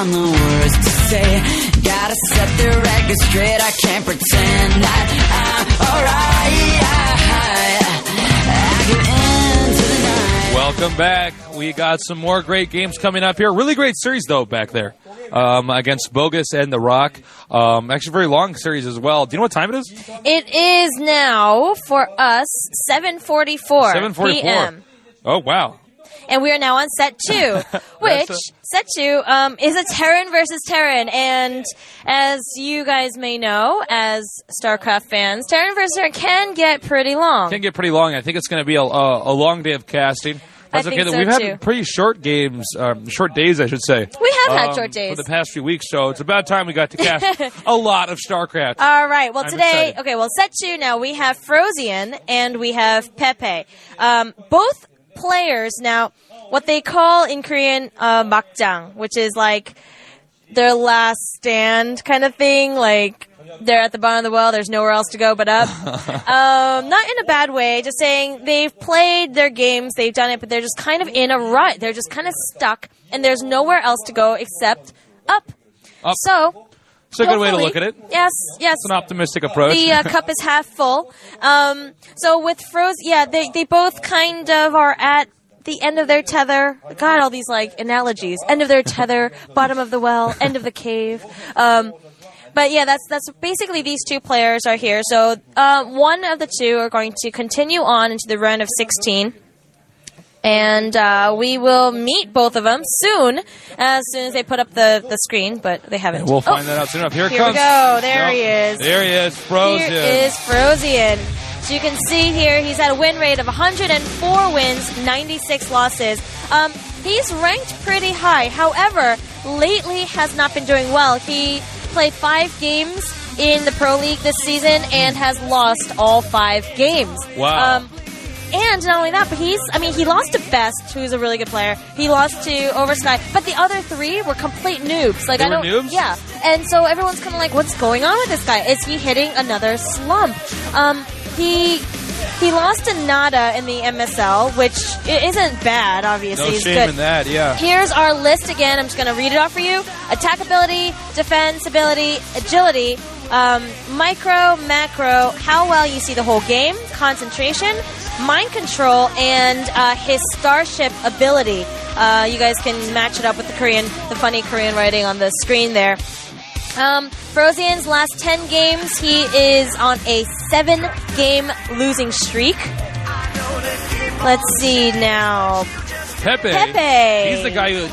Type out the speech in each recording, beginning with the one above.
on the words to say. Gotta set the record straight. I can't pretend that I'm alright. Welcome back. We got some more great games coming up here. Really great series, though, back there against Bogus and The Rock. Actually, very long series as well. Do you know what time it is? It is now, for us, 7:44 p.m. Oh, wow. And we are now on set 2, which, set 2, is a Terran versus Terran. And as you guys may know, as StarCraft fans, Terran versus Terran can get pretty long. Can get pretty long. I think it's going to be a long day of casting. That's okay. So We've too. had pretty short games, short days, I should say. We have had short days. For the past few weeks, so it's about time we got to cast a lot of StarCraft. All right. Well, today, excited. set 2 now, we have FrOzean and we have Pepe. Both players now, what they call in Korean 막장, which is like their last stand kind of thing, like they're at the bottom of the well, there's nowhere else to go but up. Not in a bad way, just saying they've played their games, they've done it, but they're just kind of in a rut. They're just kind of stuck, and there's nowhere else to go except up. So it's a good way to look at it. Yes. It's an optimistic approach. The cup is half full. So with FrOzean, they both kind of are at the end of their tether. God, all these like analogies. End of their tether, bottom of the well, end of the cave. But yeah, that's basically these two players are here. So one of the two are going to continue on into the round of 16. And we will meet both of them soon as they put up the screen, but they haven't. We'll find that out soon enough. Here it comes. We go. There he is. There he is, FrOzean. Here is FrOzean. So you can see here, he's at a win rate of 104 wins, 96 losses. He's ranked pretty high. However, lately has not been doing well. He played 5 games in the Pro League this season and has lost all 5 games. Wow. And not only that, but he lost to Best, who's a really good player. He lost to Oversky, but the other 3 were complete noobs. Like, they were noobs? Yeah. And so everyone's kind of like, what's going on with this guy? Is he hitting another slump? He lost to Nada in the MSL, which isn't bad, obviously. No He's shame good. in that, yeah. Here's our list again. I'm just going to read it off for you. Attack ability, defense ability, agility, micro, macro, how well you see the whole game, concentration, mind control, and his starship ability. You guys can match it up with the funny Korean writing on the screen there. FrOzean's last 10 games, he is on a 7-game losing streak. Let's see now. Pepe. Pepe. He's the guy who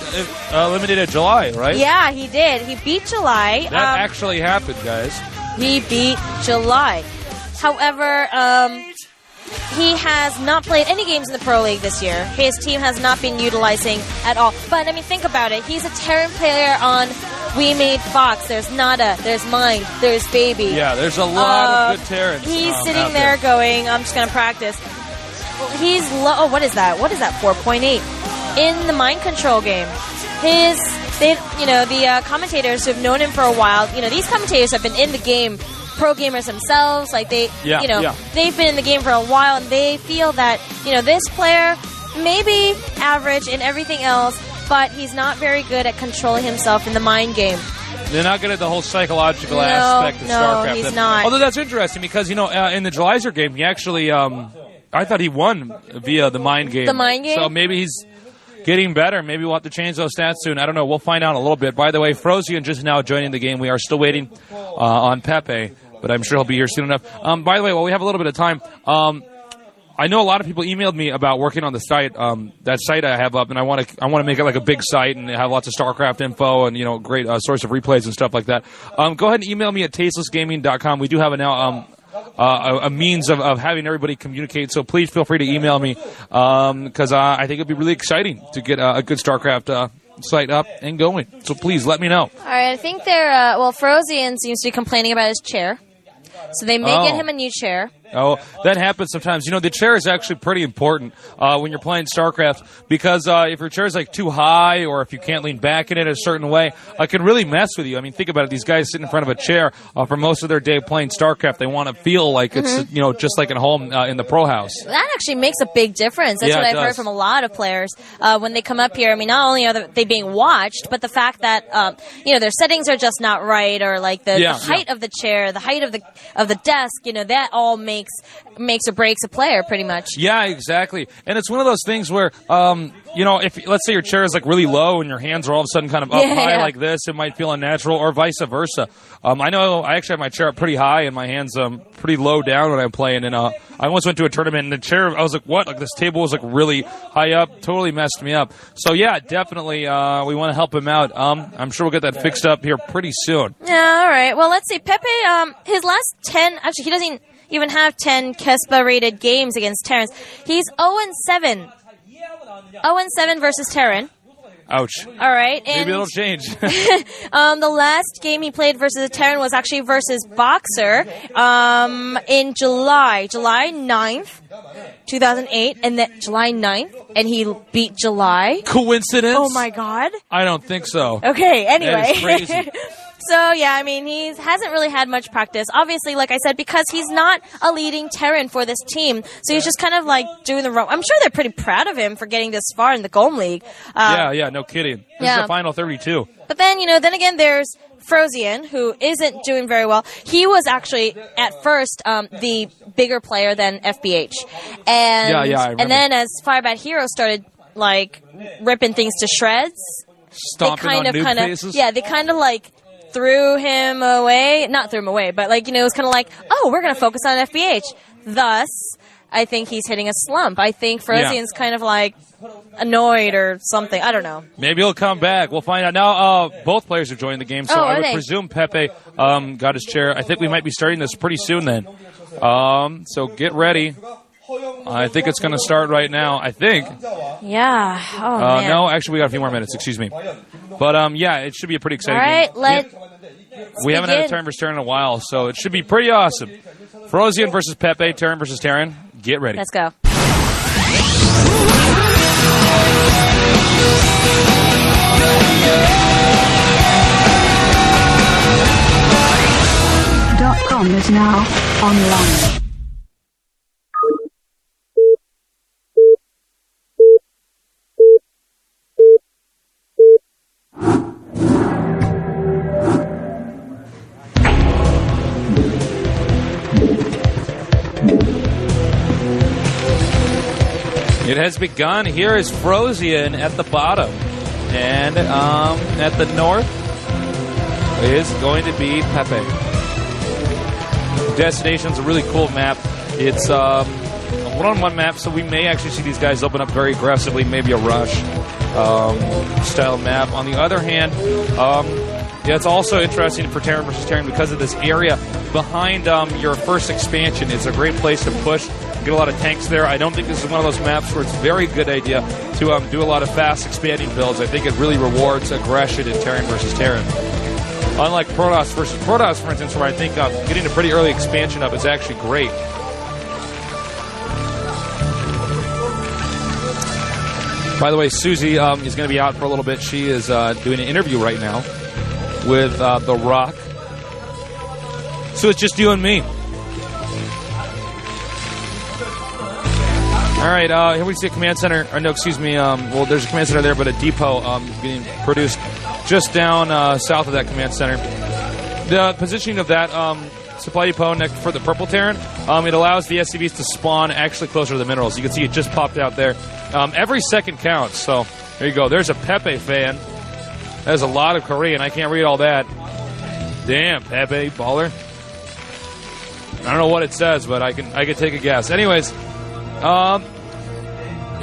eliminated July, right? Yeah, he did. He beat July. That actually happened, guys. He beat July. However, he has not played any games in the Pro League this year. His team has not been utilizing at all. But, I mean, think about it. He's a Terran player on We Made Fox. There's Nada. There's Mind. There's Baby. Yeah, there's a lot of good Terrans. He's sitting there going, I'm just going to practice. He's low. Oh, what is that? What is that? 4.8 in the mind control game. The commentators who have known him for a while. These commentators have been in the game, pro gamers themselves. Like they've been in the game for a while, and they feel that this player may be average in everything else, but he's not very good at controlling himself in the mind game. They're not good at the whole psychological aspect of StarCraft. No, he's not. Although that's interesting because in the Julyzer game, he actually. I thought he won via the mind game. The mind game? So maybe he's getting better. Maybe we'll have to change those stats soon. I don't know. We'll find out in a little bit. By the way, FrOzean just now joining the game. We are still waiting on Pepe, but I'm sure he'll be here soon enough. By the way, while we have a little bit of time, I know a lot of people emailed me about working on the site. That site I have up, and I want to make it like a big site and have lots of StarCraft info and great source of replays and stuff like that. Go ahead and email me at tastelessgaming.com. We do have a means of having everybody communicate, so please feel free to email me because I think it'd be really exciting to get a good StarCraft site up and going. So please let me know. All right, I think FrOzean seems to be complaining about his chair, so they may get him a new chair. Oh, that happens sometimes. The chair is actually pretty important when you're playing StarCraft because if your chair is like too high or if you can't lean back in it a certain way, it can really mess with you. I mean, think about it. These guys sit in front of a chair for most of their day playing StarCraft. They want to feel like it's just like at home in the pro house. That actually makes a big difference. That's what I've heard from a lot of players when they come up here. I mean, not only are they being watched, but the fact that their settings are just not right, or like the height of the chair, the height of the desk. That all makes or breaks a player pretty much. Yeah, exactly. And it's one of those things where, if let's say your chair is like really low and your hands are all of a sudden kind of up high like this, it might feel unnatural, or vice versa. I know I actually have my chair up pretty high and my hands pretty low down when I'm playing. And I once went to a tournament and the chair, I was like, what? Like this table was like really high up, totally messed me up. So yeah, definitely we want to help him out. I'm sure we'll get that fixed up here pretty soon. Yeah, all right. Well, let's see. Pepe, his last 10, actually he doesn't even have 10 Kespa rated games against Terrans. He's 0-7. 0-7 versus Terran. Ouch. All right. Maybe it'll change. The last game he played versus a Terran was actually versus Boxer in July 9th, 2008, and then July 9th, and he beat July. Coincidence? Oh, my God. I don't think so. Okay, anyway. That is crazy. So, yeah, I mean, he hasn't really had much practice. Obviously, like I said, because he's not a leading Terran for this team, so he's just kind of like doing the wrong. I'm sure they're pretty proud of him for getting this far in the Golem League. Yeah, no kidding. This is the final 32. But then, then again, there's FrOzean, who isn't doing very well. He was actually, at first, the bigger player than FBH. And, I remember. And then as Firebat Hero started, like, ripping things to shreds, stomping on noob faces? Yeah, they kind of, like, threw him away. Not threw him away, but, like, it was kind of like, oh, we're going to focus on FBH. Thus, I think he's hitting a slump. I think FrOzean's kind of, like, annoyed or something. I don't know. Maybe he'll come back. We'll find out. Now, both players have joined the game, so I would presume Pepe got his chair. I think we might be starting this pretty soon then. So get ready. I think it's going to start right now, I think. Yeah. Oh, man. No, actually, we got a few more minutes. Excuse me. But, yeah, it should be a pretty exciting game. All right, we haven't had a Terran versus Terran in a while, so it should be pretty awesome. FrOzean versus Pepe, Terran versus Terran. Get ready. Let's go. .com is now online. It has begun. Here is FrOzean at the bottom. And at the north is going to be Pepe. Destination's a really cool map. It's a one-on-one map, so we may actually see these guys open up very aggressively, maybe a rush style map. On the other hand, it's also interesting for Terran versus Terran because of this area behind your first expansion. It's a great place to push. Get a lot of tanks there. I don't think this is one of those maps where it's a very good idea to do a lot of fast expanding builds. I think it really rewards aggression in Terran versus Terran. Unlike Protoss versus Protoss, for instance, where I think getting a pretty early expansion up is actually great. By the way, Susie is going to be out for a little bit. She is doing an interview right now with The Rock. So it's just you and me. All right, here we see a command center. Or no, excuse me. Well, there's a command center there, but a depot being produced just down south of that command center. The positioning of that supply depot next for the purple Terran, it allows the SCVs to spawn actually closer to the minerals. You can see it just popped out there. Every second counts. So there you go. There's a Pepe fan. There's a lot of Korean. I can't read all that. Damn, Pepe baller. I don't know what it says, but I can take a guess. Anyways,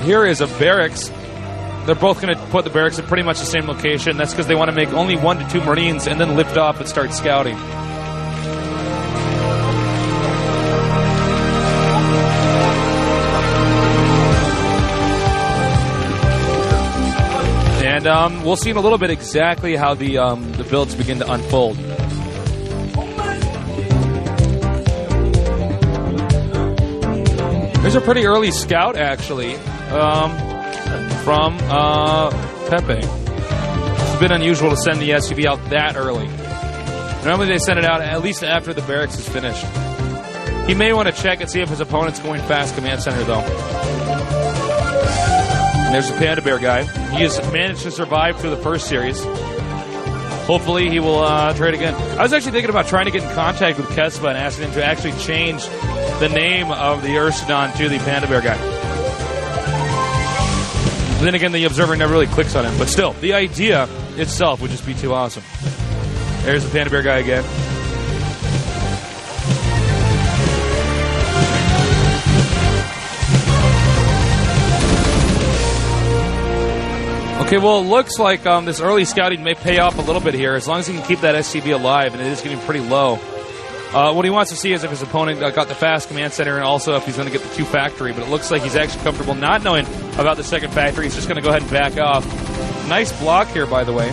here is a barracks. They're both going to put the barracks in pretty much the same location. That's because they want to make only 1 to 2 Marines and then lift off and start scouting. And we'll see in a little bit exactly how the builds begin to unfold. There's a pretty early scout, actually, from Pepe. It's a bit unusual to send the SUV out that early. Normally they send it out at least after the barracks is finished. He may want to check and see if his opponent's going fast command center, though. And there's the Panda Bear guy. He has managed to survive through the first series. Hopefully he will trade again. I was actually thinking about trying to get in contact with Kesva and asking him to actually change the name of the FrOzean to the Panda Bear guy. And then again, the observer never really clicks on him. But still, the idea itself would just be too awesome. There's the Panda Bear guy again. Okay, well, it looks like this early scouting may pay off a little bit here, as long as he can keep that SCV alive, and it is getting pretty low. What he wants to see is if his opponent got the fast command center, and also if he's going to get the 2 factory, but it looks like he's actually comfortable not knowing about the second factory. He's just going to go ahead and back off. Nice block here, by the way.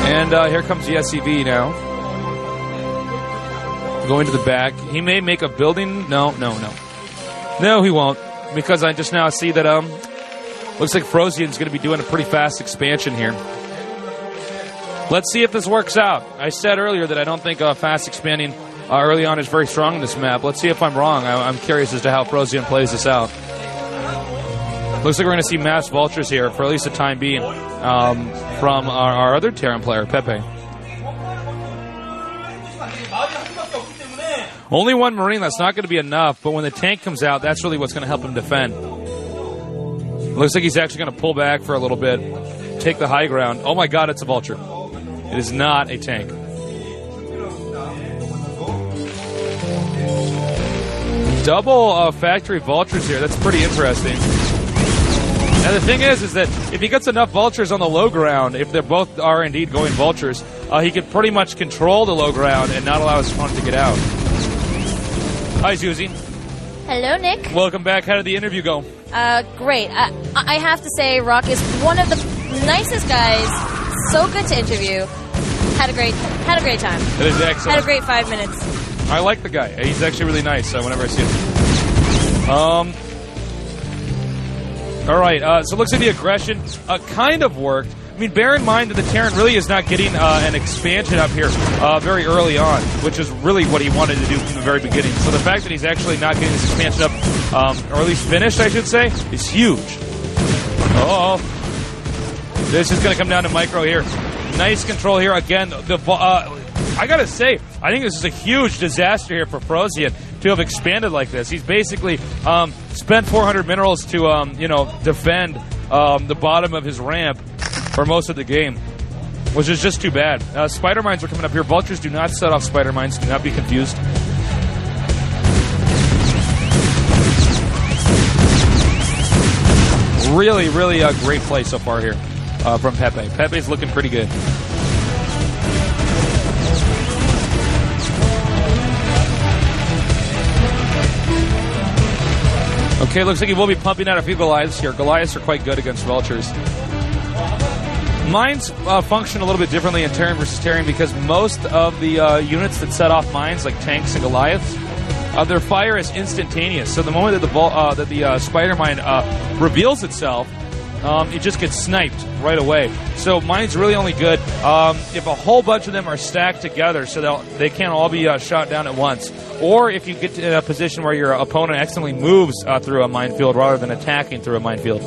And here comes the SCV now. Going to the back. He may make a building. No, he won't. Because I just now see that looks like FrOzean's going to be doing a pretty fast expansion here. Let's see if this works out. I said earlier that I don't think fast expanding early on is very strong in this map. Let's see if I'm wrong. I'm curious as to how FrOzean plays this out. Looks like we're going to see mass vultures here for at least the time being from our other Terran player, Pepe. Only one Marine, that's not going to be enough, but when the tank comes out, that's really what's going to help him defend. Looks like he's actually going to pull back for a little bit, take the high ground. Oh my god, it's a vulture. It is not a tank. Double factory vultures here, that's pretty interesting. And the thing is that if he gets enough vultures on the low ground, if they both are indeed going vultures, he can pretty much control the low ground and not allow his opponent to get out. Hi, Susie. Hello, Nick. Welcome back. How did the interview go? Great. I have to say, Rock is one of the nicest guys. So good to interview. Had a great time. That is excellent. Had a great 5 minutes. I like the guy. He's actually really nice whenever I see him. All right. So it looks like the aggression kind of worked. I mean, bear in mind that the Terran really is not getting an expansion up here very early on, which is really what he wanted to do from the very beginning. So the fact that he's actually not getting this expansion up, or at least finished, I should say, is huge. Uh-oh. This is going to come down to micro here. Nice control here. Again, I got to say, I think this is a huge disaster here for FrOzean to have expanded like this. He's basically spent 400 minerals to, defend the bottom of his ramp for most of the game, which is just too bad. Spider mines are coming up here. Vultures do not set off spider mines. Do not be confused. Really, really a great play so far here from Pepe. Pepe's looking pretty good. Okay, looks like he will be pumping out a few Goliaths here. Goliaths are quite good against vultures. Mines function a little bit differently in Terran versus Terran because most of the units that set off mines, like tanks and Goliaths, their fire is instantaneous. So the moment that the spider mine reveals itself, it just gets sniped right away. So mine's really only good if a whole bunch of them are stacked together so they can't all be shot down at once. Or if you get to a position where your opponent accidentally moves through a minefield rather than attacking through a minefield.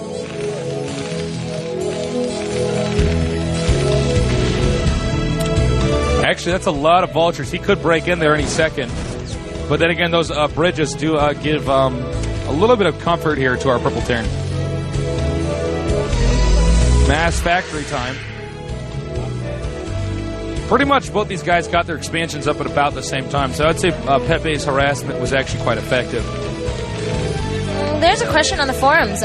Actually, that's a lot of vultures. He could break in there any second. But then again, those bridges do give a little bit of comfort here to our Purple Terran. Mass factory time. Pretty much both these guys got their expansions up at about the same time. So I'd say Pepe's harassment was actually quite effective. There's a question on the forums,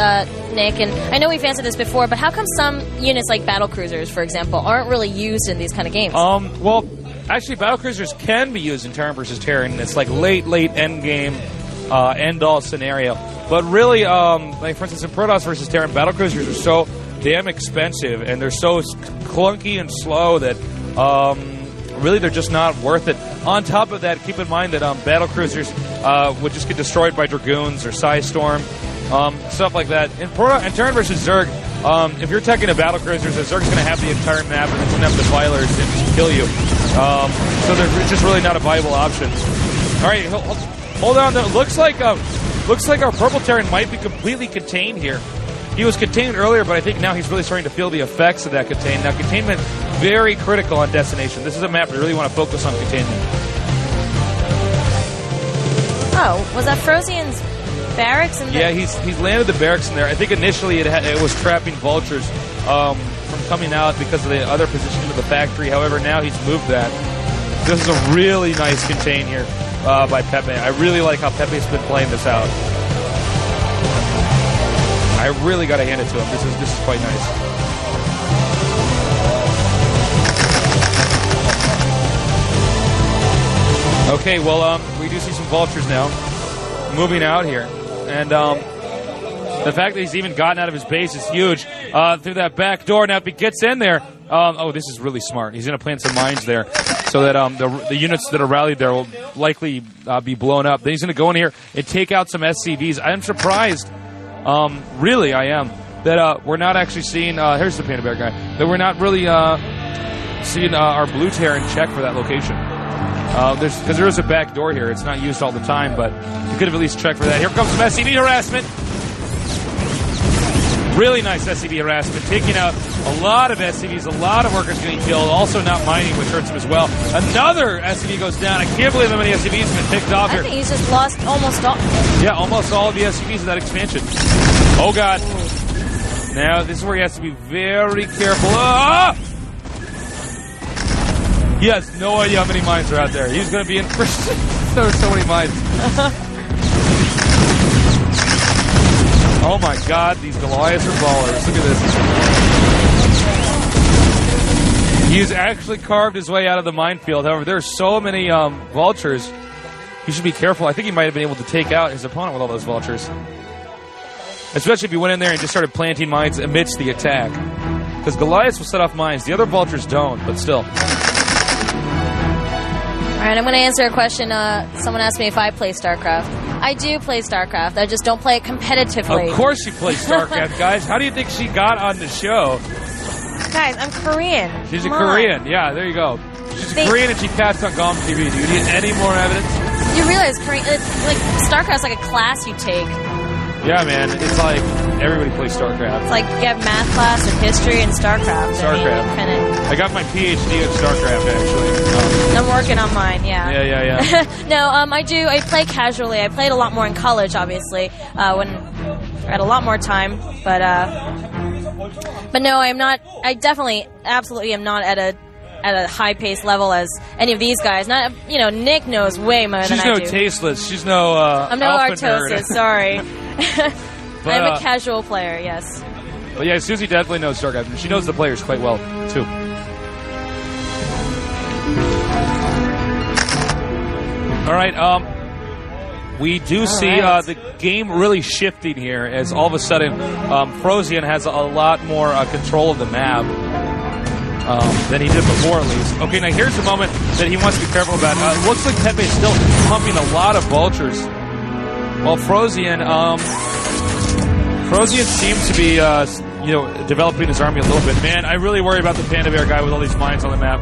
Nick, and I know we've answered this before, but how come some units like battle cruisers, for example, aren't really used in these kind of games? Well, actually, battle cruisers can be used in Terran versus Terran. It's like late end game, end all scenario. But really, like for instance, in FrOzean versus Terran, battle cruisers are so damn expensive, and they're so clunky and slow that really they're just not worth it. On top of that, keep in mind that battle cruisers would just get destroyed by Dragoons or Psystorm, stuff like that. In Turn versus Zerg, if you're attacking a battle cruiser, the Zerg's going to have the entire map and it's going to have defilers and just kill you. So it's just really not a viable option. All right, hold on. It looks like our Purple Terran might be completely contained here. He was contained earlier, but I think now he's really starting to feel the effects of that contain. Now, containment, very critical on Destination. This is a map we really want to focus on containment. Oh, was that FrOzean's barracks? Yeah, he's landed the barracks in there. I think initially it was trapping vultures from coming out because of the other positioning of the factory. However, now he's moved that. This is a really nice contain here by Pepe. I really like how Pepe's been playing this out. I really got to hand it to him. This is quite nice. Okay, well, we do see some vultures now moving out here, and the fact that he's even gotten out of his base is huge. Through that back door, now if he gets in there, oh, this is really smart. He's going to plant some mines there, so that the units that are rallied there will likely be blown up. Then he's going to go in here and take out some SCVs. I'm surprised. Really, I am. That we're not actually seeing... here's the Panda Bear guy. That we're not really seeing our Blue Terran check for that location. Because there is a back door here. It's not used all the time, but you could have at least checked for that. Here comes some SCV harassment. Really nice SCV harassment. Taking out a lot of SCVs, a lot of workers getting killed. Also not mining, which hurts him as well. Another SCV goes down. I can't believe how many SCVs have been picked off here. I think he's just lost almost all. Yeah, almost all of the SCVs of that expansion. Oh, God. Now, this is where he has to be very careful. Ah! He has no idea how many mines are out there. He's going to be in for... There's so many mines. Oh my God, these Goliaths are ballers. Look at this. He's actually carved his way out of the minefield. However, there are so many vultures. He should be careful. I think he might have been able to take out his opponent with all those vultures. Especially if he went in there and just started planting mines amidst the attack. Because Goliaths will set off mines. The other vultures don't, but still. All right, I'm going to answer a question. Someone asked me if I play StarCraft. I do play StarCraft. I just don't play it competitively. Of course you play StarCraft, guys. How do you think she got on the show? Guys, I'm Korean. She's a Korean. Yeah, there you go. She's Korean and she cast on GOM TV. Do you need any more evidence? You realize Korean, like StarCraft's like a class you take. Yeah, man. It's like everybody plays StarCraft. It's like you have math class and history and StarCraft. StarCraft. I got my PhD in StarCraft, actually. I'm working on mine, yeah. Yeah. No, I play casually. I played a lot more in college, obviously, when I had a lot more time. But no, I'm not. I definitely, absolutely am not at a high-paced level as any of these guys. Not, Nick knows way more than I do. She's no tasteless. She's no I'm no Artosis, sorry. But, I'm a casual player, yes. But yeah, Susie definitely knows StarCraft. She knows the players quite well, too. All right, we do see the game really shifting here as all of a sudden FrOzean has a lot more control of the map. Than he did before, at least. Okay, now here's the moment that he wants to be careful about. It looks like Pepe is still pumping a lot of vultures. While FrOzean seems to be, developing his army a little bit. Man, I really worry about the Panda Bear guy with all these mines on the map.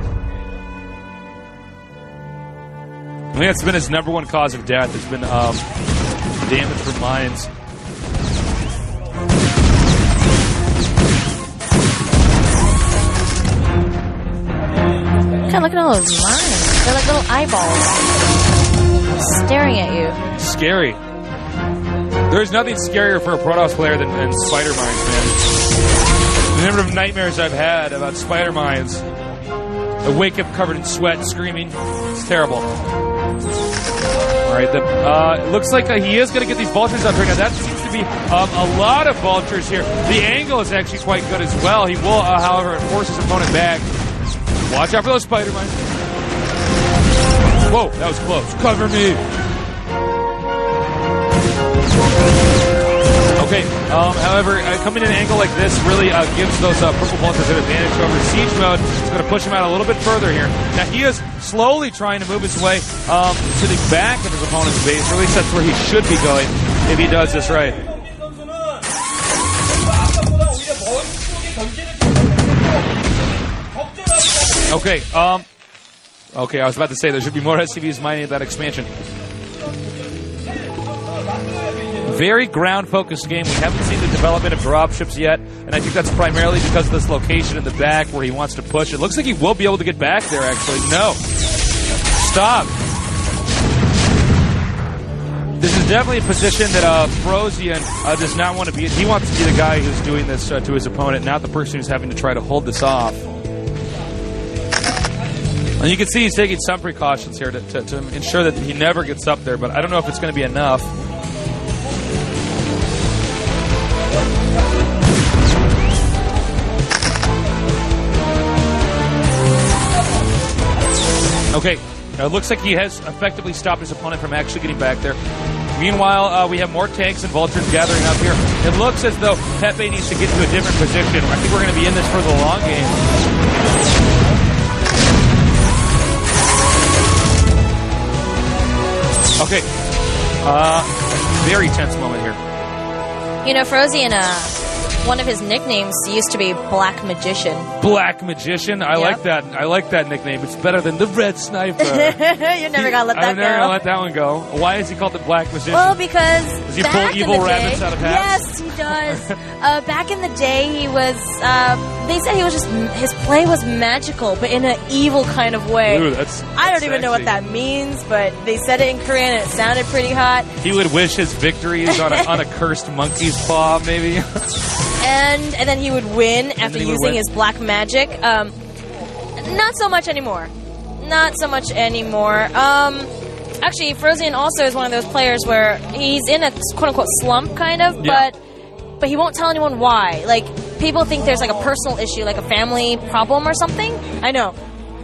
I think that's been his number one cause of death. It's been damage from mines. God, look at all those lines. They're like little eyeballs staring at you. Scary. There's nothing scarier for a Protoss player than spider mines, man. The number of nightmares I've had about spider mines. I wake up covered in sweat, screaming. It's terrible. All right, it looks like he is going to get these vultures up here. Now, that seems to be a lot of vultures here. The angle is actually quite good as well. He will, however, force his opponent back. Watch out for those spider mines. Whoa, that was close. Cover me. Okay, however, coming in an angle like this really gives those purple bolters an advantage over siege mode. It's going to push him out a little bit further here. Now, he is slowly trying to move his way to the back of his opponent's base, or at least that's where he should be going if he does this right. Okay, okay, I was about to say there should be more SCVs mining that expansion. Very ground-focused game. We haven't seen the development of dropships yet, and I think that's primarily because of this location in the back where he wants to push. It looks like he will be able to get back there, actually. No. Stop. This is definitely a position that FrOzean does not want to be in. He wants to be the guy who's doing this to his opponent, not the person who's having to try to hold this off. And you can see he's taking some precautions here to ensure that he never gets up there, but I don't know if it's going to be enough. Okay, it looks like he has effectively stopped his opponent from actually getting back there. Meanwhile, we have more tanks and vultures gathering up here. It looks as though Pepe needs to get to a different position. I think we're going to be in this for the long game. Okay, very tense moment here. You know, FrOzean, one of his nicknames used to be Black Magician. Black Magician? I like that. I like that nickname. It's better than the Red Sniper. You're never going to let that go. I'm never going to let that one go. Why is he called the Black Magician? Well, because does he pull evil rabbits out of hats? Yes, he does. Back in the day, he was, they said he was just, his play was magical, but in an evil kind of way. Ooh, that's I don't even know what that means, but they said it in Korean and it sounded pretty hot. He would wish his victories on a cursed monkey's paw, maybe. And then he would win after using his black magic. Not so much anymore. Not so much anymore. Actually, FrOzean also is one of those players where he's in a quote-unquote slump, kind of, yeah. but he won't tell anyone why. Like, people think there's like a personal issue, like a family problem or something. I know.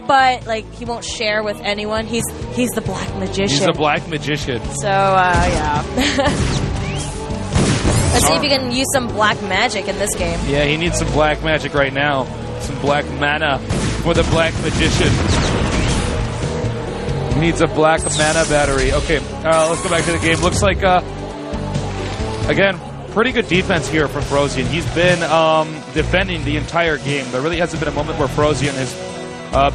But, like, he won't share with anyone. He's the Black Magician. He's the Black Magician. So, yeah. Let's see if you can use some black magic in this game. Yeah, he needs some black magic right now. Some black mana for the Black Magician. He needs a black mana battery. Okay, let's go back to the game. Looks like, again, pretty good defense here from FrOzean. He's been defending the entire game. There really hasn't been a moment where FrOzean has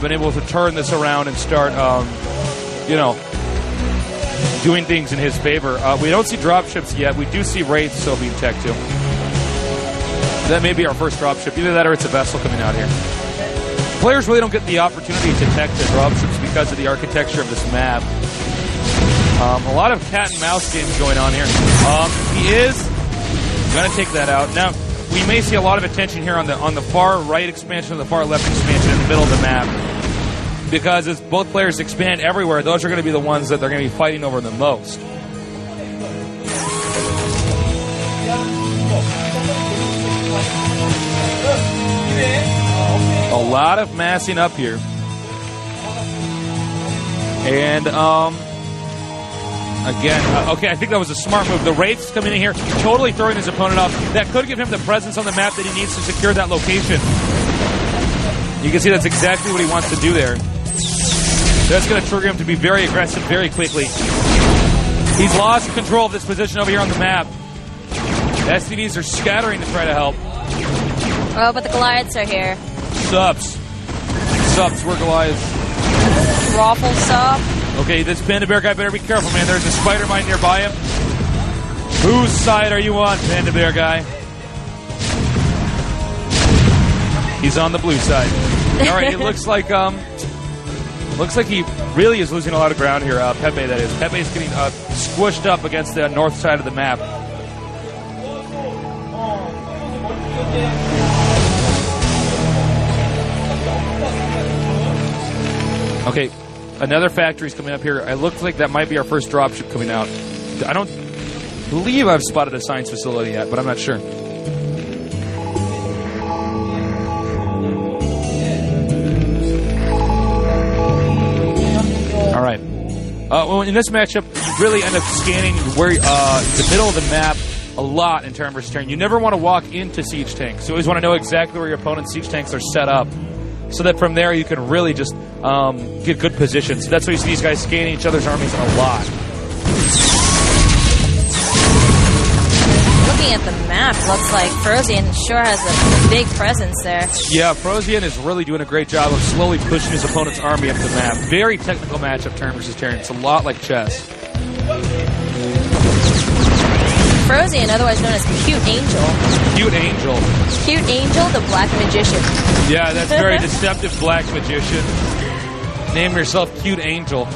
been able to turn this around and start, doing things in his favor. We don't see dropships yet. We do see Wraiths still being teched too. That may be our first dropship. Either that or it's a vessel coming out here. Players really don't get the opportunity to tech the dropships because of the architecture of this map. A lot of cat and mouse games going on here. He is going to take that out. Now, we may see a lot of attention here on the far right expansion and the far left expansion in the middle of the map. Because as both players expand everywhere, those are going to be the ones that they're going to be fighting over the most. A lot of massing up here. And, again, okay, I think that was a smart move. The Wraith's coming in here, totally throwing his opponent off. That could give him the presence on the map that he needs to secure that location. You can see that's exactly what he wants to do there. That's going to trigger him to be very aggressive very quickly. He's lost control of this position over here on the map. The SCVs are scattering to try to help. Oh, but the Goliaths are here. Subs. We're Goliaths. Raffle sub. Okay, this Panda Bear guy better be careful, man. There's a spider mine nearby him. Whose side are you on, Panda Bear guy? He's on the blue side. All right, it looks like he really is losing a lot of ground here. Pepe, that is. Pepe is getting squished up against the north side of the map. Okay, another factory's coming up here. It looks like that might be our first dropship coming out. I don't believe I've spotted a science facility yet, but I'm not sure. All right. Well, in this matchup, you really end up scanning where the middle of the map a lot in turn versus turn. You never want to walk into siege tanks. You always want to know exactly where your opponent's siege tanks are set up, so that from there you can really just get good positions. So that's why you see these guys scanning each other's armies a lot. Looking at the map, looks like FrOzean sure has a big presence there. Yeah, FrOzean is really doing a great job of slowly pushing his opponent's army up the map. Very technical matchup, turn versus turn. It's a lot like chess. FrOzean, otherwise known as Cute Angel. Cute Angel. Cute Angel, the Black Magician. Yeah, that's very deceptive, Black Magician. Name yourself Cute Angel.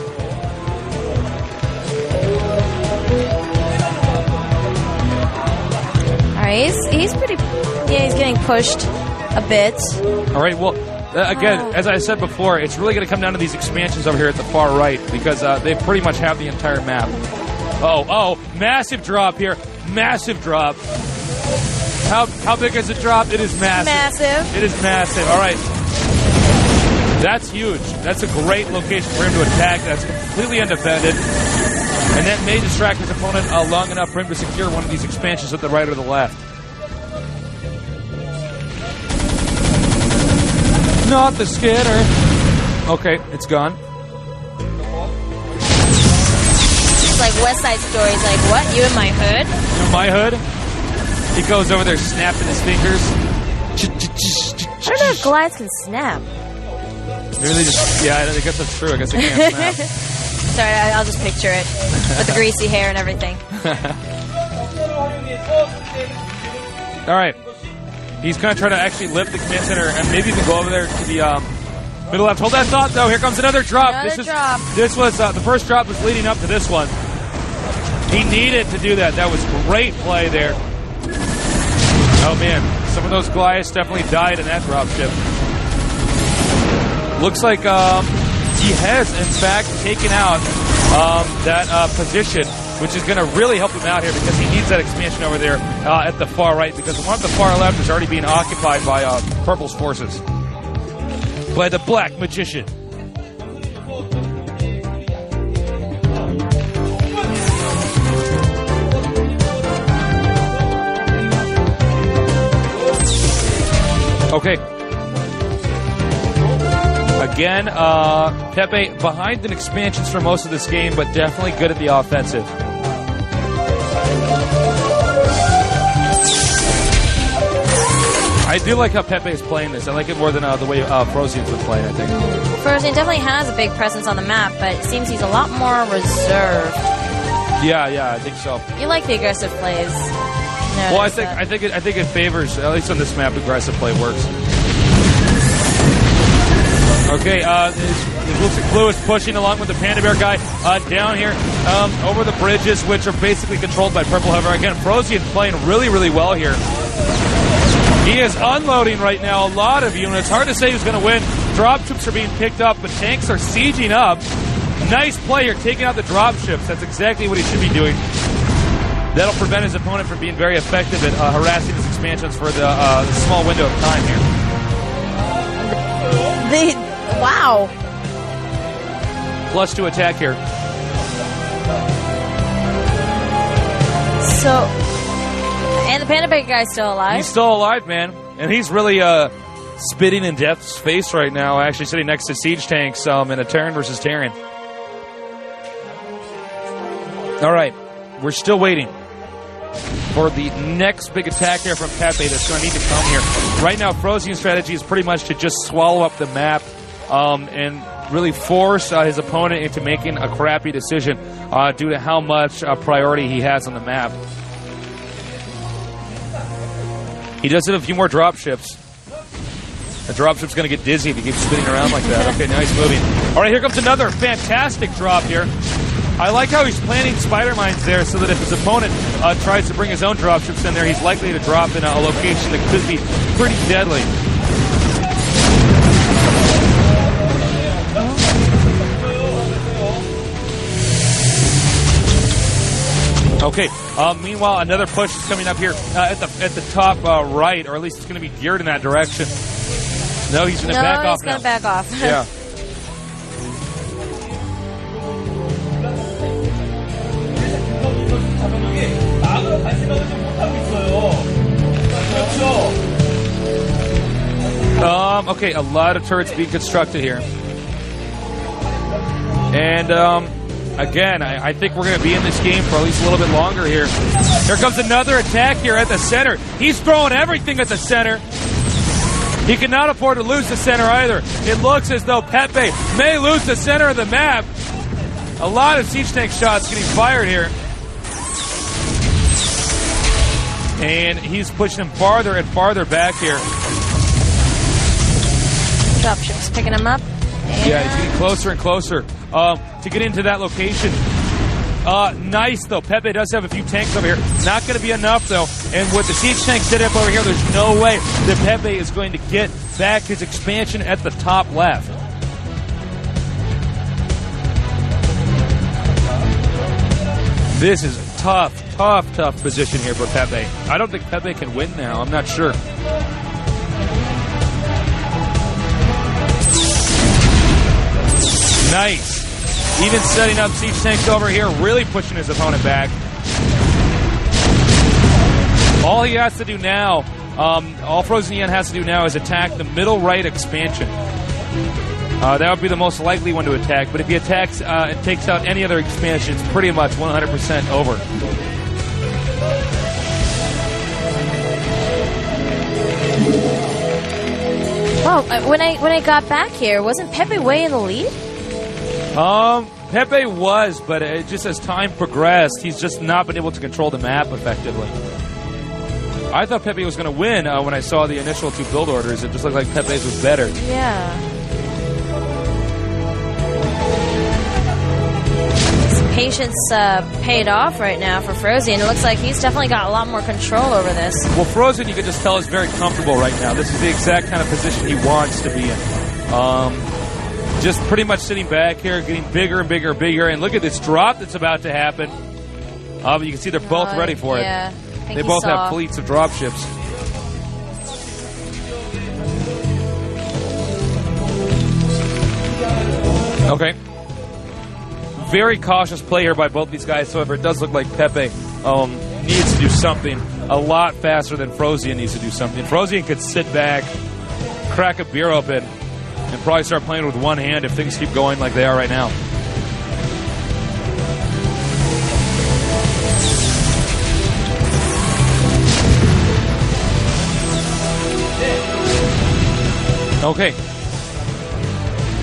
Alright, he's pretty... Yeah, he's getting pushed a bit. Alright, well, again, as I said before, it's really going to come down to these expansions over here at the far right, because they pretty much have the entire map. Oh, massive drop here. Massive drop. How big is the drop? It is massive. Massive. It is massive. All right. That's huge. That's a great location for him to attack. That's completely undefended. And that may distract his opponent long enough for him to secure one of these expansions at the right or the left. Not the scanner. Okay, it's gone. Like West Side Story's like, what? You in my hood? You in my hood? He goes over there snapping his fingers. I don't know if Goliaths can snap. Maybe they just... Yeah, I guess that's true. I guess they can't snap. Sorry, I'll just picture it. With the greasy hair and everything. Alright. He's going to try to actually lift the command center and maybe even go over there to the... middle left. Hold that thought, though. Here comes another drop. This was the first drop was leading up to this one. He needed to do that. That was great play there. Oh, man. Some of those Goliaths definitely died in that dropship. Looks like he has, in fact, taken out that position, which is going to really help him out here because he needs that expansion over there at the far right, because the one at the far left is already being occupied by Purple's forces. By the Black Magician. Okay. Again, Pepe behind in expansions for most of this game, but definitely good at the offensive. I do like how Pepe is playing this. I like it more than the way FrOzean's been playing, I think. FrOzean definitely has a big presence on the map, but it seems he's a lot more reserved. Yeah, I think so. You like the aggressive plays. Well, I think it favors, at least on this map, aggressive play works. Okay, it looks like Blue is pushing along with the Panda Bear guy down here over the bridges, which are basically controlled by Purple. However, again, FrOzean playing really, really well here. He is unloading right now a lot of units. Hard to say who's going to win. Drop troops are being picked up, but tanks are sieging up. Nice play here, taking out the drop ships. That's exactly what he should be doing. That'll prevent his opponent from being very effective at harassing his expansions for the small window of time here. Wow. +2 attack here. So, and the Panda Bear guy's still alive? He's still alive, man. And he's really spitting in Death's face right now, actually sitting next to siege tanks in a Terran versus Terran. All right. We're still waiting for the next big attack here from Pepe that's going to need to come here. Right now, FrOzean's strategy is pretty much to just swallow up the map and really force his opponent into making a crappy decision due to how much priority he has on the map. He does have a few more dropships. The dropship's going to get dizzy if he keeps spinning around like that. Okay, nice moving. All right, here comes another fantastic drop here. I like how he's planting spider mines there so that if his opponent tries to bring his own dropships in there, he's likely to drop in a location that could be pretty deadly. Okay. Meanwhile, another push is coming up here at the top right, or at least it's going to be geared in that direction. No, he's going to back off now. No, he's going to back off. Yeah. Okay, a lot of turrets being constructed here. And, again, I think we're going to be in this game for at least a little bit longer here. Here comes another attack here at the center. He's throwing everything at the center. He cannot afford to lose the center either. It looks as though Pepe may lose the center of the map. A lot of siege tank shots getting fired here. And he's pushing him farther and farther back here. Dropship's picking him up. Yeah, he's getting closer and closer to get into that location. Nice, though. Pepe does have a few tanks over here. Not going to be enough, though. And with the siege tank set up over here, there's no way that Pepe is going to get back his expansion at the top left. This is a tough position here for Pepe. I don't think Pepe can win now. I'm not sure. Nice. Even setting up siege tanks over here, really pushing his opponent back. All he has to do now, all FrOzean has to do now is attack the middle right expansion. That would be the most likely one to attack, but if he attacks and takes out any other expansion, it's pretty much 100% over. Oh, when I got back here, wasn't Pepe way in the lead? Pepe was, but just as time progressed, he's just not been able to control the map effectively. I thought Pepe was going to win when I saw the initial two build orders. It just looked like Pepe's was better. Yeah. His patience paid off right now for FrOzean. It looks like he's definitely got a lot more control over this. Well, FrOzean, you can just tell, is very comfortable right now. This is the exact kind of position he wants to be in. Just pretty much sitting back here, getting bigger and bigger and bigger. And look at this drop that's about to happen. You can see they're both ready for it. Yeah, they both have fleets of dropships. Okay. Very cautious play here by both these guys. However, it does look like Pepe needs to do something a lot faster than FrOzean needs to do something. FrOzean could sit back, crack a beer open, and probably start playing with one hand if things keep going like they are right now. Okay.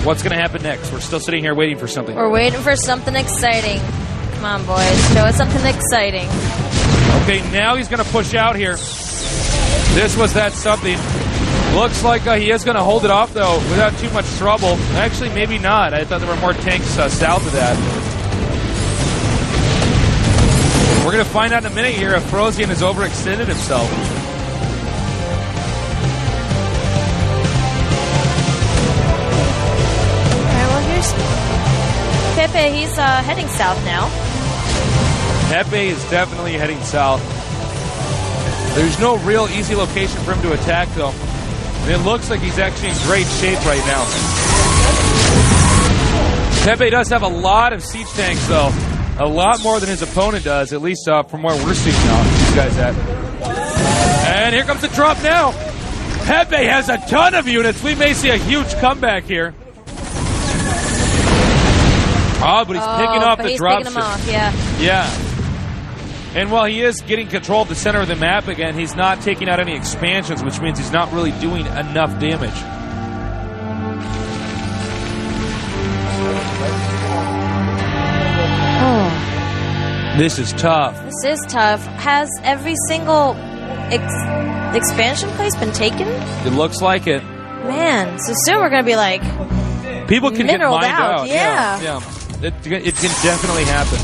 What's going to happen next? We're still sitting here waiting for something. We're waiting for something exciting. Come on, boys. Show us something exciting. Okay, now he's going to push out here. This was that something. Looks like he is going to hold it off, though, without too much trouble. Actually, maybe not. I thought there were more tanks south of that. We're going to find out in a minute here if FrOzean has overextended himself. All right, well, here's Pepe. He's heading south now. Pepe is definitely heading south. There's no real easy location for him to attack, though. And it looks like he's actually in great shape right now. Pepe does have a lot of siege tanks, though. A lot more than his opponent does, at least from where we're seeing these guys at. And here comes the drop now. Pepe has a ton of units. We may see a huge comeback here. Oh, but he's picking off the drop. Picking them off, yeah. Yeah. And while he is getting control of the center of the map again, he's not taking out any expansions, which means he's not really doing enough damage. Oh. This is tough. This is tough. Has every single expansion place been taken? It looks like it. Man, so soon we're going to be like people can get mined out. Yeah. It can definitely happen.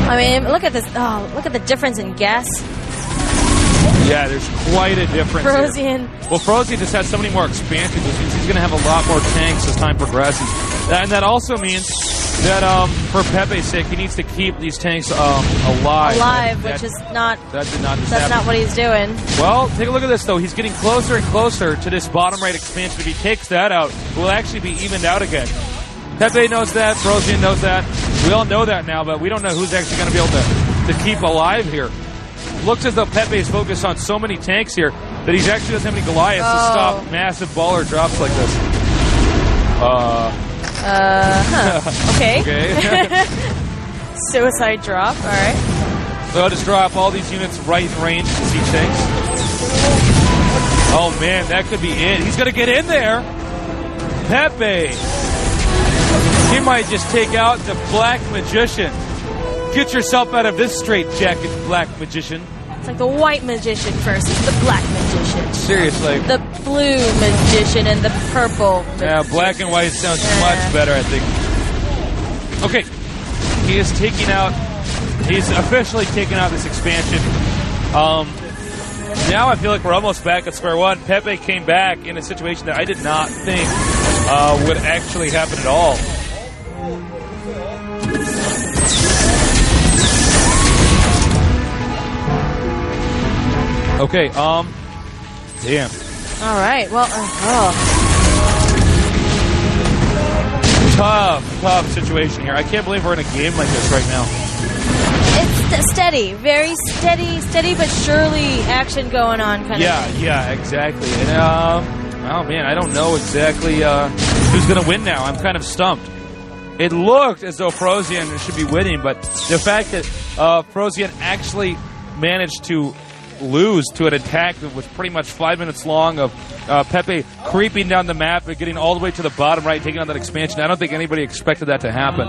I mean, look at this. Oh, look at the difference in gas. Yeah, there's quite a difference. FrOzean. Well, FrOzean just has so many more expansions, which means he's going to have a lot more tanks as time progresses. And that also means that for Pepe's sake, he needs to keep these tanks alive. Which is not. That's not what he's doing. Well, take a look at this, though. He's getting closer and closer to this bottom right expansion. If he takes that out, it will actually be evened out again. Pepe knows that. FrOzean knows that. We all know that now, but we don't know who's actually going to be able to keep alive here. looks as though Pepe is focused on so many tanks here that he actually doesn't have any Goliaths to stop massive baller drops like this. Okay. Okay. Suicide drop, alright. So I'll just drop all these units right in range to siege tanks. Oh man, that could be it. He's gonna get in there. Pepe. He might just take out the Black Magician. Get yourself out of this straitjacket, Black Magician. It's like the White Magician versus the Black Magician. Seriously. The Blue Magician and the Purple Magician. Yeah, black and white sounds much better, I think. Okay. He is taking out... He's officially taking out this expansion. Now I feel like we're almost back at square one. Pepe came back in a situation that I did not think would actually happen at all. Okay, damn. Alright, well, Tough situation here. I can't believe we're in a game like this right now. It's steady, very steady but surely action going on kind of thing. Yeah, exactly. And, oh man, I don't know exactly who's going to win now. I'm kind of stumped. It looked as though FrOzean should be winning, but the fact that FrOzean actually managed to lose to an attack that was pretty much 5 minutes long of Pepe creeping down the map and getting all the way to the bottom right, taking on that expansion. I don't think anybody expected that to happen.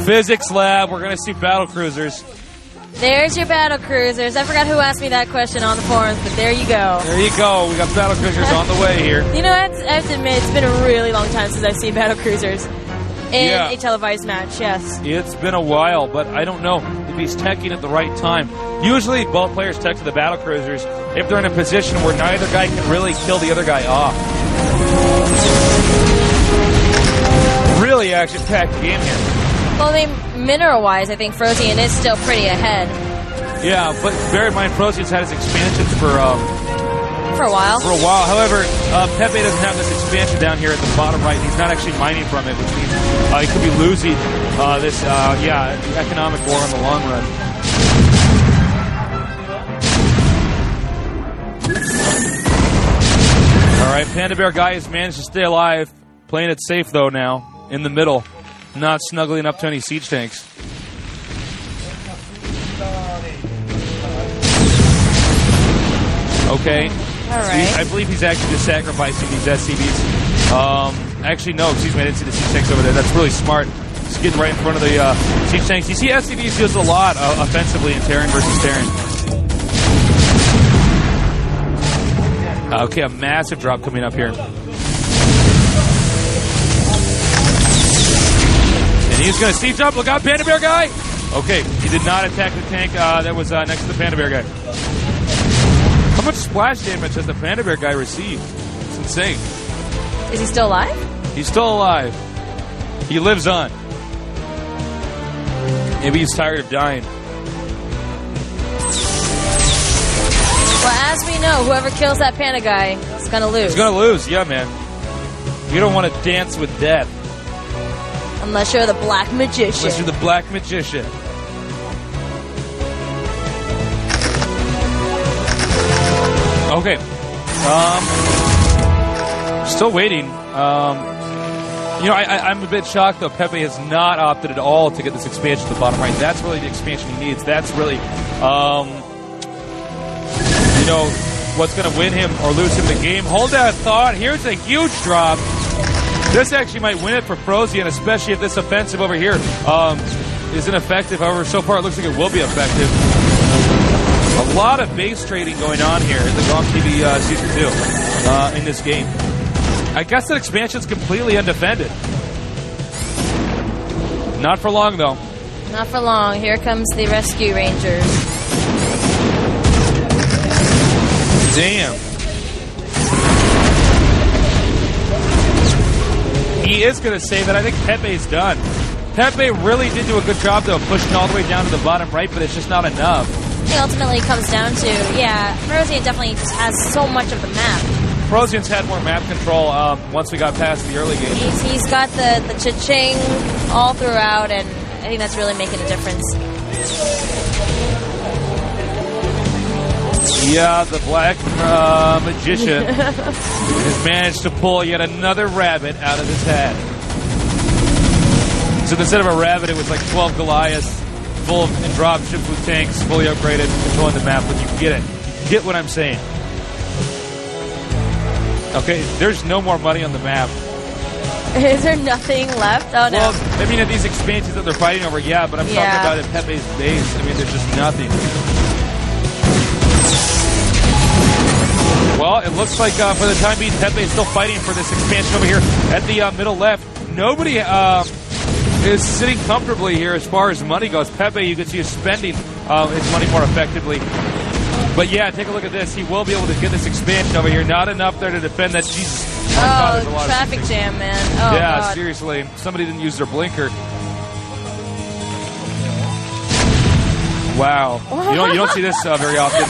Physics lab, we're going to see battle cruisers. There's your battle cruisers. I forgot who asked me that question on the forums, but there you go. There you go. We got battle cruisers on the way here. You know, I have to admit, it's been a really long time since I've seen battle cruisers in a televised match, yes. It's been a while, but I don't know if he's teching at the right time. Usually both players tech to the battle cruisers if they're in a position where neither guy can really kill the other guy off. Really action-packed game here. Well, I mean, mineral-wise, I think FrOzean is still pretty ahead. Yeah, but bear in mind, FrOzean's had his expansions for a while. However, Pepe doesn't have this expansion down here at the bottom right. He's not actually mining from it, which means he could be losing this, economic war in the long run. All right, Panda Bear guy has managed to stay alive. Playing it safe, though, now. In the middle. Not snuggling up to any siege tanks. Okay. All right. I believe he's actually just sacrificing these SCVs. Actually, no, excuse me, I didn't see the siege tanks over there. That's really smart. Just getting right in front of the siege tanks. You see SCVs use a lot offensively in Terran versus Terran. Okay, a massive drop coming up here. And he's going to siege up. Look out, Panda Bear guy! Okay, he did not attack the tank that was next to the Panda Bear guy. How much splash damage has the Panda Bear guy received? It's insane. Is he still alive? He's still alive. He lives on. Maybe he's tired of dying. Well, as we know, whoever kills that panda guy is going to lose. He's going to lose, yeah, man. You don't want to dance with death. Unless you're the Black Magician. Unless you're the Black Magician. Okay. Still waiting. I'm a bit shocked, though. Pepe has not opted at all to get this expansion to the bottom right. That's really the expansion he needs. That's really, what's going to win him or lose him the game. Hold that thought. Here's a huge drop. This actually might win it for FrOzean, especially if this offensive over here isn't effective. However, so far it looks like it will be effective. A lot of base trading going on here in the GOM TV Season 2 in this game. I guess that expansion's completely undefended. Not for long, though. Not for long. Here comes the Rescue Rangers. Damn. He is going to say that I think Pepe's done. Pepe really did do a good job, though, pushing all the way down to the bottom right, but it's just not enough. It ultimately comes down to, FrOzean definitely just has so much of the map. FrOzean's had more map control once we got past the early game. He's got the cha-ching all throughout, and I think that's really making a difference. Yeah, the black magician has managed to pull yet another rabbit out of his hat. So instead of a rabbit, it was like 12 Goliaths full of dropships with tanks, fully upgraded, controlling the map. But you get it. You get what I'm saying. Okay, there's no more money on the map. Is there nothing left? Oh, no. Well, I mean, at these expansions that they're fighting over, yeah, but I'm talking about at Pepe's base. I mean, there's just nothing. Well, it looks like for the time being, Pepe is still fighting for this expansion over here at the middle left. Nobody is sitting comfortably here as far as money goes. Pepe, you can see, is spending his money more effectively. But yeah, take a look at this. He will be able to get this expansion over here. Not enough there to defend that. Jesus. Oh, traffic jam, man. Oh, yeah, God. Seriously. Somebody didn't use their blinker. Wow. You don't see this very often.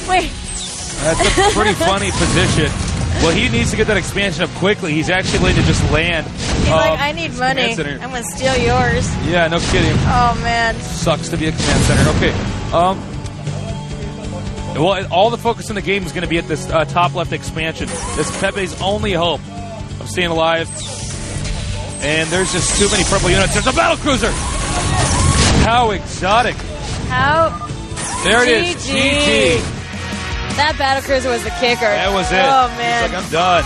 Wait. That's a pretty funny position. Well, he needs to get that expansion up quickly. He's actually going to just land. He's like, I need money. I'm going to steal yours. Yeah, no kidding. Oh, man. Sucks to be a command center. Okay. Well, all the focus in the game is going to be at this top left expansion. This Pepe's only hope of staying alive. And there's just too many purple units. There's a battle cruiser. How exotic. There it is. GG. That battlecruiser was the kicker. That was it. Oh, man. He's like, I'm done.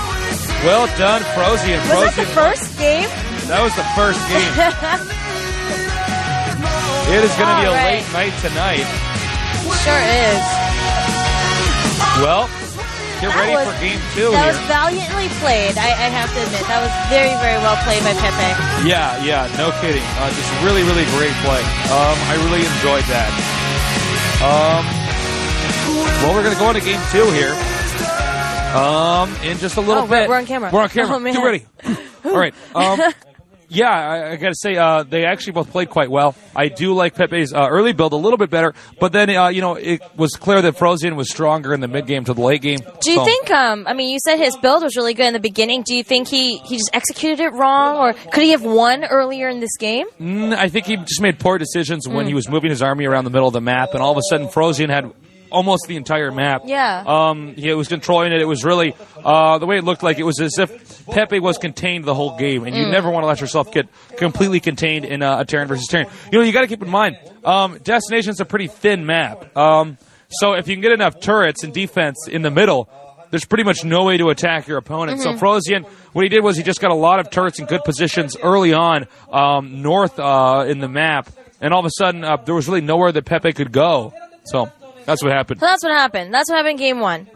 Well done, FrOzean. Was that the first game? That was the first game. It is going to be a late night tonight. Sure is. Well, get ready for game 2 That here. was valiantly played, I have to admit. That was very, very well played by Pepe. Yeah, no kidding. Just really, really great play. I really enjoyed that. Well, we're going to go into game 2 here. In just a little bit. We're on camera. We're on camera. Oh, man. Get ready. All right. Yeah, I got to say, they actually both played quite well. I do like Pepe's early build a little bit better, but then, it was clear that FrOzean was stronger in the mid game to the late game. Do you think, you said his build was really good in the beginning. Do you think he just executed it wrong, or could he have won earlier in this game? I think he just made poor decisions when he was moving his army around the middle of the map, and all of a sudden FrOzean had almost the entire map. Yeah. He was controlling it. It was really the way it looked like it was as if Pepe was contained the whole game, and you never want to let yourself get completely contained in a Terran versus Terran. You got to keep in mind, Destination's a pretty thin map. So if you can get enough turrets and defense in the middle, there's pretty much no way to attack your opponent. So FrOzean, what he did was he just got a lot of turrets in good positions early on north in the map, and all of a sudden there was really nowhere that Pepe could go. So that's what happened. So that's what happened. That's what happened in Game 1.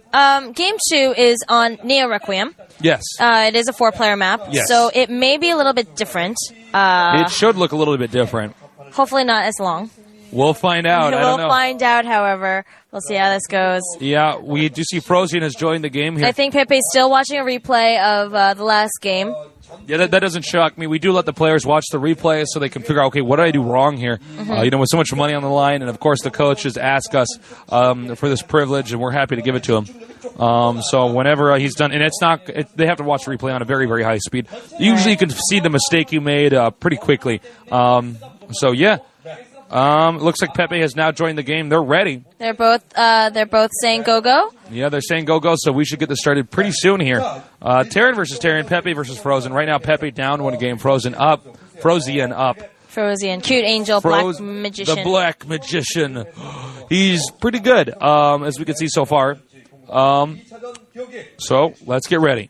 Game 2 is on Neo Requiem. Yes. It is a 4-player map, yes. So it may be a little bit different. It should look a little bit different. Hopefully not as long. We'll find out. I don't know. We'll find out, however. We'll see how this goes. Yeah, we do see FrOzean has joined the game here. I think Pepe's still watching a replay of the last game. Yeah, that doesn't shock me. We do let the players watch the replay so they can figure out, okay, what did I do wrong here? With so much money on the line, and of course the coaches ask us for this privilege, and we're happy to give it to him. So whenever he's done, and they have to watch the replay on a very, very high speed. Usually you can see the mistake you made pretty quickly. So yeah. Looks like Pepe has now joined the game. They're ready. They're both saying go. Yeah, they're saying go. So we should get this started pretty soon here. Terran versus Terran, Pepe versus FrOzean. Right now, Pepe down 1 game. FrOzean up. FrOzean, cute angel, black magician. The black magician. He's pretty good, as we can see so far. So let's get ready.